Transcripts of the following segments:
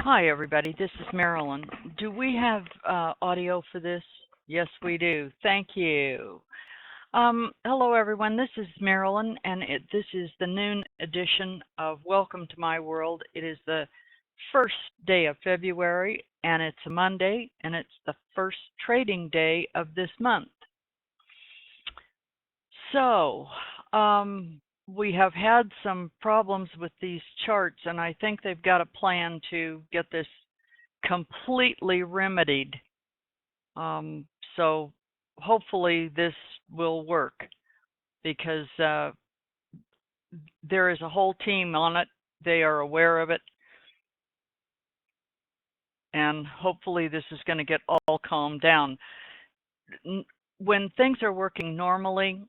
Hi, everybody. This is Marilyn. Do we have audio for this? Yes, we do. Thank you. Hello, everyone. This is Marilyn, and this is the noon edition of Welcome to My World. It is the first day of February, and it's a Monday, and it's the first trading day of this month. So, we have had some problems with these charts, and I think they've got a plan to get this completely remedied. So hopefully this will work because there is a whole team on it. They are aware of it. And hopefully this is going to get all calmed down. When things are working normally,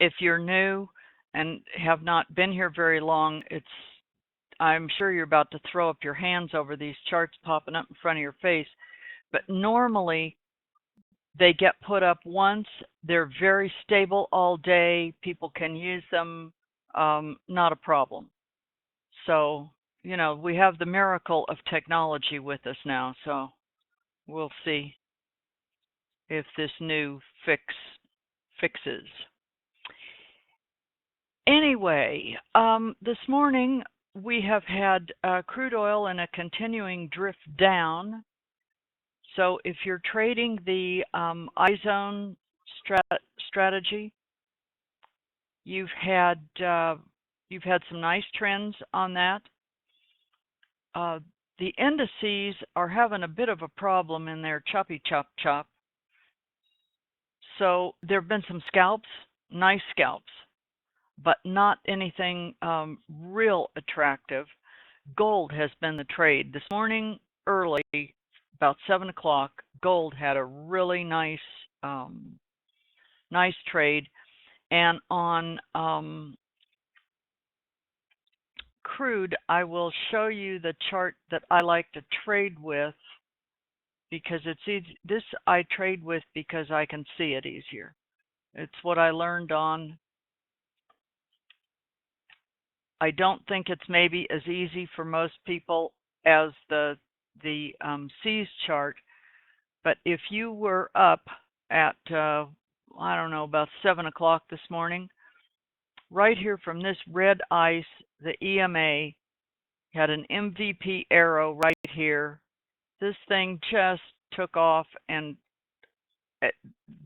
if you're new and have not been here very long, I'm sure you're about to throw up your hands over these charts popping up in front of your face. But normally they get put up once. They're very stable all day. People can use them. Not a problem. So, we have the miracle of technology with us now. So we'll see if this new fixes. Anyway, this morning we have had crude oil in a continuing drift down. So if you're trading the iZone strategy, you've had some nice trends on that. The indices are having a bit of a problem in their choppy chop. So there have been some scalps, nice scalps, but not anything real attractive. Gold has been the trade. This morning early, about 7 o'clock, gold had a really nice trade. And on crude, I will show you the chart that I like to trade with because it's easy. This I trade with because I can see it easier. It's what I learned on. I don't think it's maybe as easy for most people as the C's chart, but if you were up at I don't know, about 7 o'clock this morning, right here from this red ice, the EMA had an MVP arrow right here. This thing just took off, and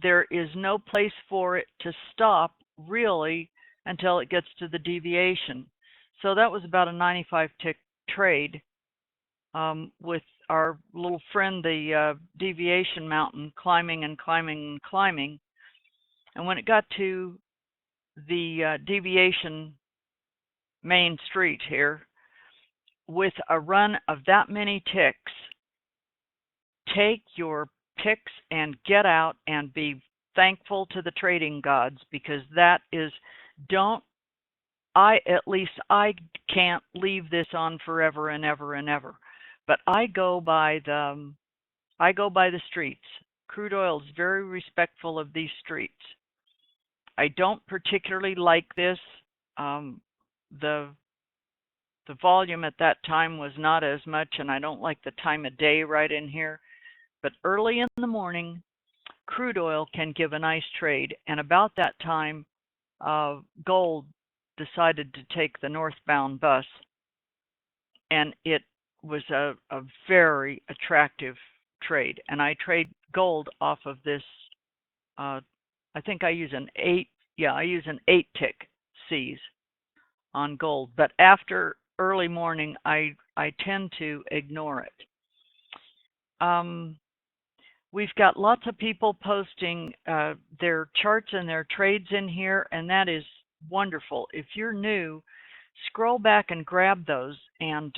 there is no place for it to stop really until it gets to the deviation. So that was about a 95 tick trade with our little friend, the deviation mountain, climbing and climbing and climbing. And when it got to the deviation main street here, with a run of that many ticks, take your picks and get out and be thankful to the trading gods, because that is, at least I can't leave this on forever and ever and ever. But I go by the streets. Crude oil is very respectful of these streets. I don't particularly like this. The volume at that time was not as much, and I don't like the time of day right in here. But early in the morning, crude oil can give a nice trade. And about that time, gold decided to take the northbound bus, and it was a very attractive trade. And I trade gold off of this. I think I use an 8. Yeah, I use an 8 tick C's on gold. But after early morning, I tend to ignore it. We've got lots of people posting their charts and their trades in here, and that is wonderful. If you're new, scroll back and grab those and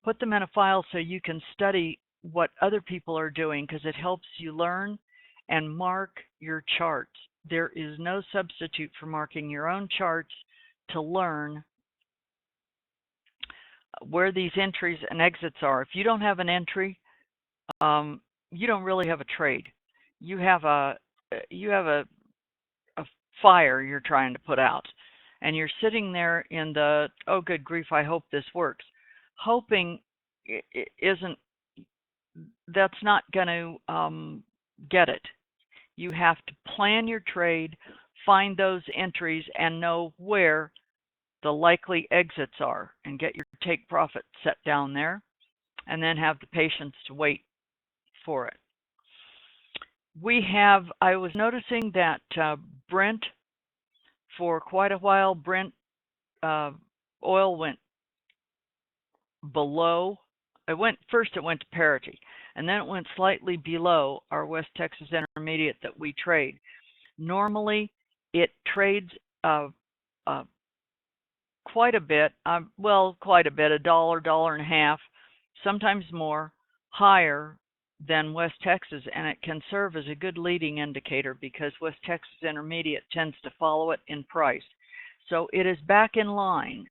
put them in a file so you can study what other people are doing, because it helps you learn and mark your charts. There is no substitute for marking your own charts to learn where these entries and exits are. If you don't have an entry, you don't really have a trade. You have a fire you're trying to put out, and you're sitting there in the, oh good grief, I hope this works. hoping isn't, that's not going to get it. You have to plan your trade, find those entries, and know where the likely exits are, and get your take profit set down there, and then have the patience to wait for it. I was noticing that Brent, for quite a while, Brent oil went below. It went to parity, and then it went slightly below our West Texas Intermediate that we trade. Normally, it trades quite a bit, a dollar, dollar and a half, sometimes more, higher than West Texas, and it can serve as a good leading indicator because West Texas Intermediate tends to follow it in price. So it is back in line,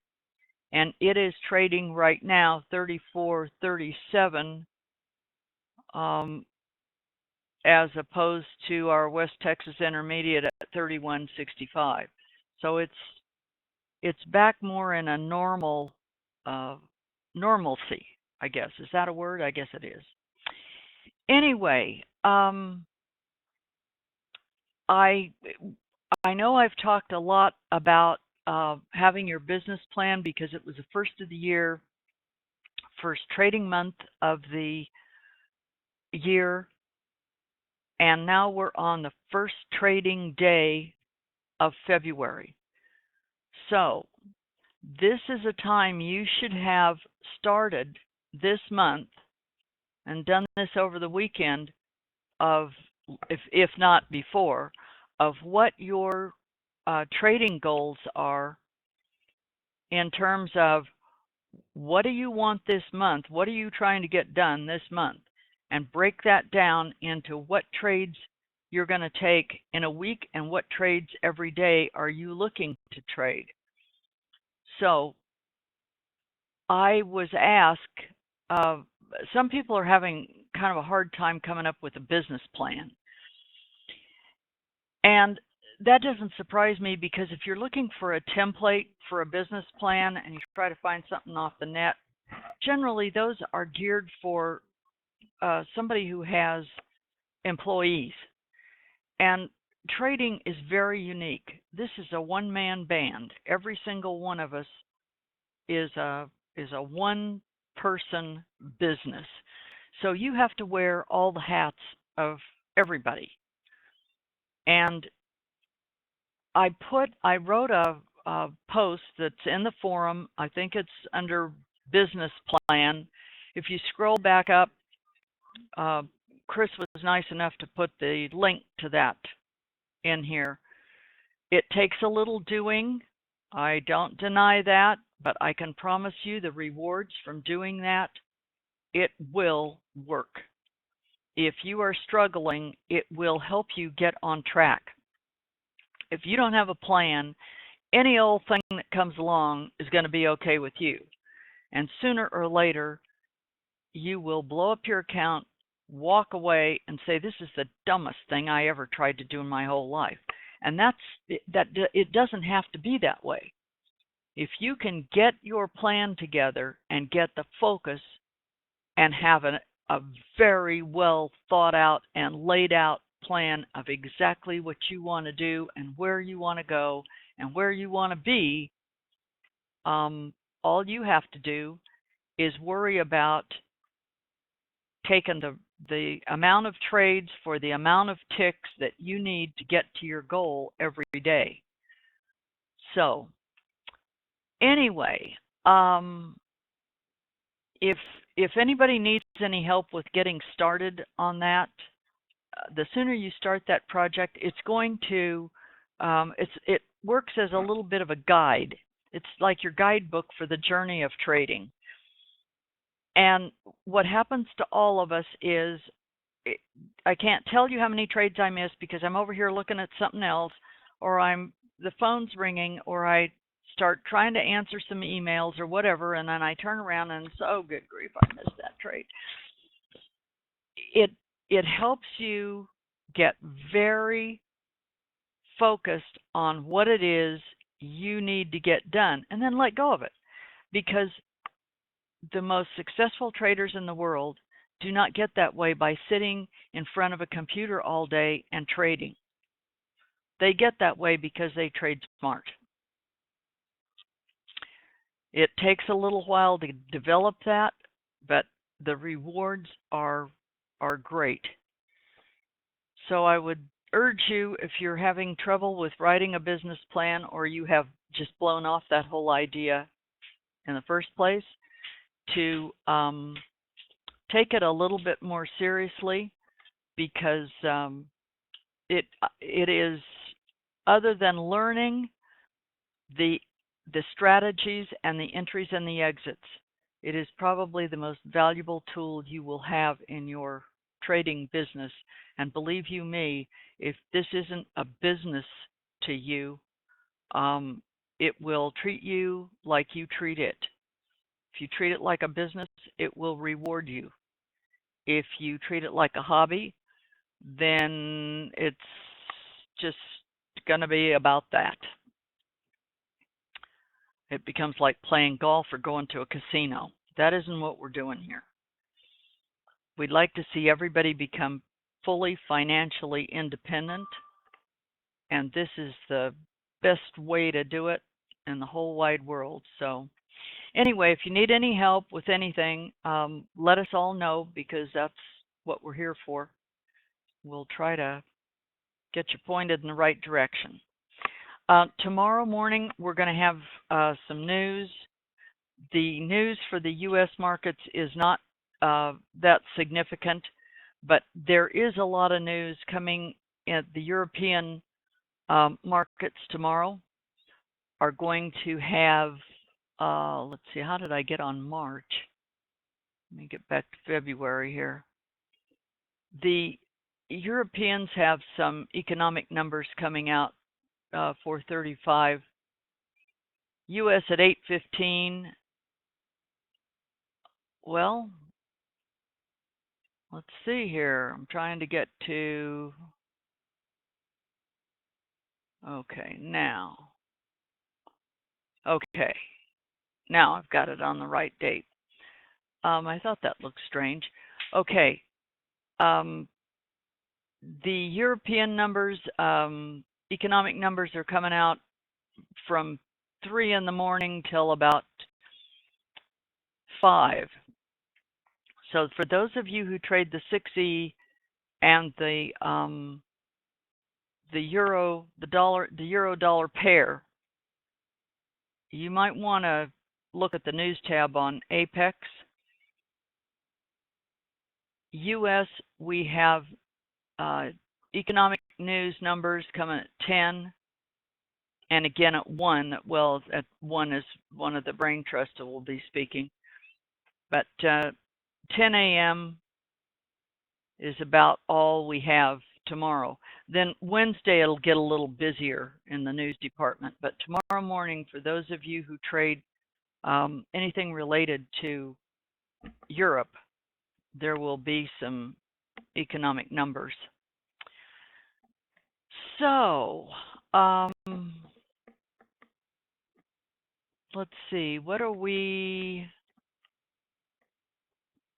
and it is trading right now 34.37 as opposed to our West Texas Intermediate at 31.65. So it's back more in a normalcy, I guess. Is that a word? I guess it is. Anyway, I know I've talked a lot about having your business plan because it was the first of the year, first trading month of the year, and now we're on the first trading day of February. So this is a time you should have started this month and done this over the weekend of, if not before, of what your trading goals are in terms of what do you want this month? What are you trying to get done this month? And break that down into what trades you're going to take in a week and what trades every day are you looking to trade. So I was asked, some people are having kind of a hard time coming up with a business plan. And that doesn't surprise me because if you're looking for a template for a business plan and you try to find something off the net, generally those are geared for somebody who has employees. And trading is very unique. This is a one-man band. Every single one of us is a one-person business. So you have to wear all the hats of everybody. And I wrote a post that's in the forum. I think it's under business plan. If you scroll back up, Chris was nice enough to put the link to that in here. It takes a little doing. I don't deny that, but I can promise you the rewards from doing that, it will work. If you are struggling, it will help you get on track. If you don't have a plan, any old thing that comes along is going to be okay with you. And sooner or later, you will blow up your account, walk away, and say, this is the dumbest thing I ever tried to do in my whole life. And it doesn't have to be that way. If you can get your plan together and get the focus and have a very well thought out and laid out plan of exactly what you want to do and where you want to go and where you want to be, all you have to do is worry about taking the amount of trades for the amount of ticks that you need to get to your goal every day. So anyway, if anybody needs any help with getting started on that, the sooner you start that project, it's going to it works as a little bit of a guide. It's like your guidebook for the journey of trading. And what happens to all of us is, I can't tell you how many trades I miss because I'm over here looking at something else, or the phone's ringing, or I start trying to answer some emails or whatever, and then I turn around and say, oh, good grief, I missed that trade. It helps you get very focused on what it is you need to get done, and then let go of it. Because the most successful traders in the world do not get that way by sitting in front of a computer all day and trading. They get that way because they trade smart. It takes a little while to develop that, but the rewards are great. So I would urge you, if you're having trouble with writing a business plan, or you have just blown off that whole idea in the first place, to take it a little bit more seriously, because it is, other than learning the strategies and the entries and the exits, it is probably the most valuable tool you will have in your trading business. And believe you me, if this isn't a business to you, it will treat you like you treat it. If you treat it like a business, it will reward you. If you treat it like a hobby, then it's just going to be about that. It becomes like playing golf or going to a casino. That isn't what we're doing here. We'd like to see everybody become fully financially independent, and this is the best way to do it in the whole wide world. So anyway, if you need any help with anything, let us all know, because that's what we're here for. We'll try to get you pointed in the right direction. Tomorrow morning, we're going to have some news. The news for the U.S. markets is not that significant, but there is a lot of news coming in. The European markets tomorrow are going to have, let's see, how did I get on March? Let me get back to February here. The Europeans have some economic numbers coming out, 435. U.S. at 815. Well, let's see here. I'm trying to get to, okay, now. Okay, now I've got it on the right date. I thought that looked strange. Okay, the European numbers, economic numbers are coming out from 3 in the morning till about 5. So for those of you who trade the 6E and the euro dollar pair, you might want to look at the news tab on Apex. US, we have economic news numbers coming at 10, and again at 1. Well, at 1 is one of the brain trusts that will be speaking. But 10 a.m. is about all we have tomorrow. Then Wednesday, it'll get a little busier in the news department. But tomorrow morning, for those of you who trade anything related to Europe, there will be some economic numbers. So, let's see, what are we,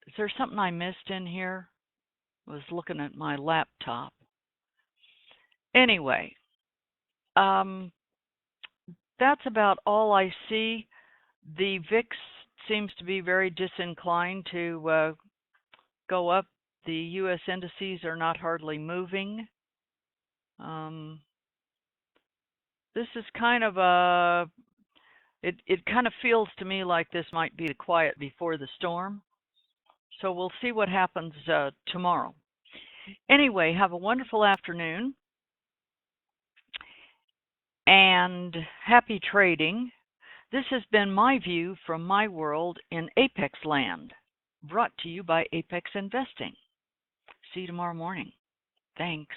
is there something I missed in here? I was looking at my laptop. Anyway, that's about all I see. The VIX seems to be very disinclined to go up. The U.S. indices are not hardly moving. This is kind of a, it kind of feels to me like this might be the quiet before the storm. So we'll see what happens tomorrow. Anyway, have a wonderful afternoon and happy trading. This has been my view from my world in Apex land, brought to you by Apex Investing. See you tomorrow morning. Thanks.